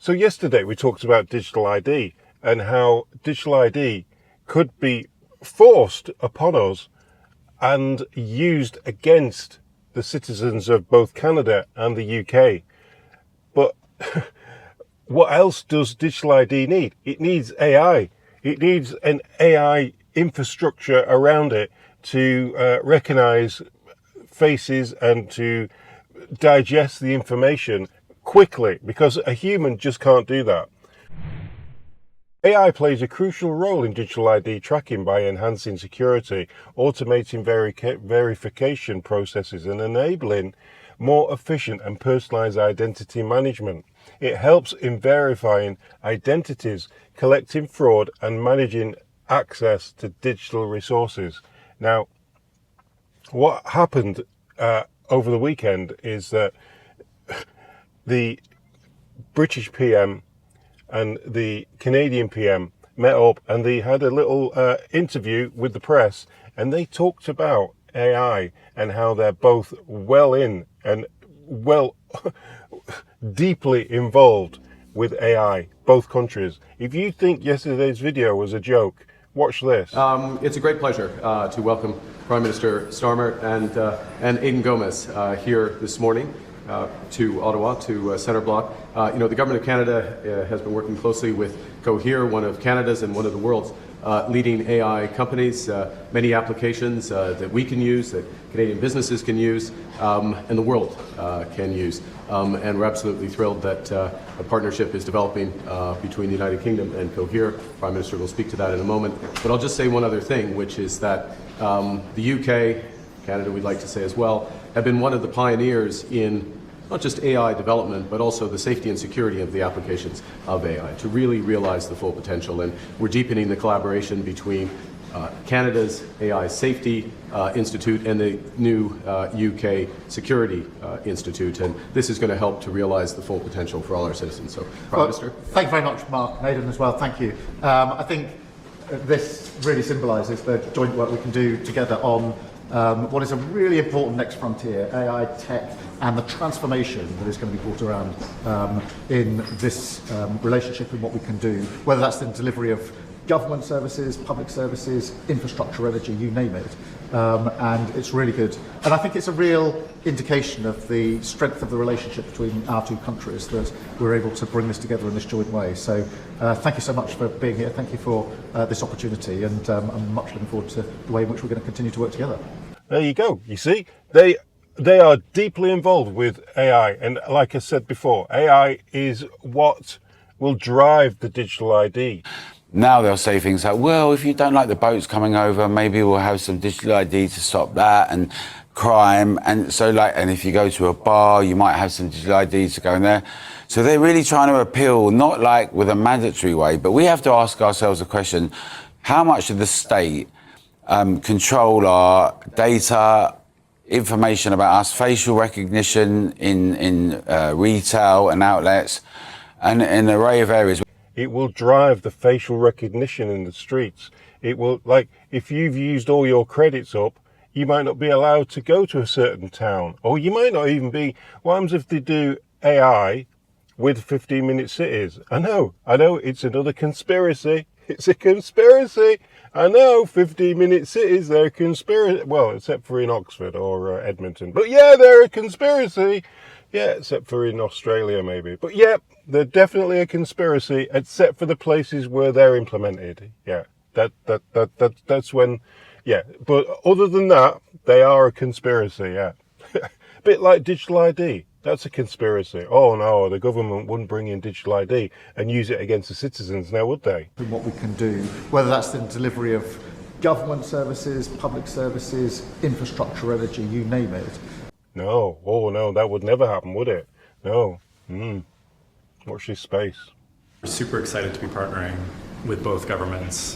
So yesterday we talked about digital ID and how digital ID could be forced upon us and used against the citizens of both Canada and the UK. But what else does digital ID need? It needs AI. It needs an AI infrastructure around it to recognize faces and to digest the information quickly, because a human just can't do that. AI plays a crucial role in digital ID tracking by enhancing security, automating verification processes, and enabling more efficient and personalized identity management. It helps in verifying identities, collecting fraud, and managing access to digital resources. Now, what happened over the weekend is that the British PM and the Canadian PM met up and they had a little interview with the press, and they talked about AI and how they're both well in and well deeply involved with AI, both countries. If you think yesterday's video was a joke, watch this. It's a great pleasure to welcome Prime Minister Starmer and Aidan Gomez here this morning to Ottawa, to Centre Block. The Government of Canada has been working closely with Cohere, one of Canada's and one of the world's leading AI companies, many applications that we can use, that Canadian businesses can use, and the world can use. And we're absolutely thrilled that a partnership is developing between the United Kingdom and Cohere. Prime Minister will speak to that in a moment. But I'll just say one other thing, which is that the UK, Canada we'd like to say as well, have been one of the pioneers in not just AI development, but also the safety and security of the applications of AI to really realize the full potential. And we're deepening the collaboration between Canada's AI Safety Institute and the new UK Security Institute. And this is going to help to realize the full potential for all our citizens. So, Prime Minister. Thank you very much, Mark, and Aidan as well. Thank you. I think this really symbolises the joint work we can do together on what is a really important next frontier, AI tech, and the transformation that is going to be brought around in this relationship and what we can do, whether that's the delivery of government services, public services, infrastructure, energy, you name it. And it's really good. And I think it's a real indication of the strength of the relationship between our two countries that we're able to bring this together in this joint way. So thank you so much for being here. Thank you for this opportunity. And I'm much looking forward to the way in which we're going to continue to work together. There you go. You see, they are deeply involved with AI. And like I said before, AI is what will drive the digital ID. Now they'll say things like, well, if you don't like the boats coming over, maybe we'll have some digital ID to stop that and crime. And so and if you go to a bar, you might have some digital ID to go in there. So they're really trying to appeal, not like with a mandatory way, but we have to ask ourselves a question: how much of the state control our data, information about us, facial recognition in retail and outlets, and in an array of areas? It will drive the facial recognition in the streets. It will, like, if you've used all your credits up, you might not be allowed to go to a certain town. Or you might not even be. What happens if they do AI with 15-minute cities? I know, it's another conspiracy. It's a conspiracy. I know, 15-minute cities, they're a conspiracy. Well, except for in Oxford or Edmonton. But yeah, they're a conspiracy. Yeah, except for in Australia maybe. But yeah, they're definitely a conspiracy, except for the places where they're implemented. Yeah, that's when, yeah. But other than that, they are a conspiracy, yeah. Bit like digital ID. That's a conspiracy. Oh no, the government wouldn't bring in digital ID and use it against the citizens now, would they? What we can do, whether that's the delivery of government services, public services, infrastructure, energy, you name it. No, oh no, that would never happen, would it? No. Watch this space. We're super excited to be partnering with both governments.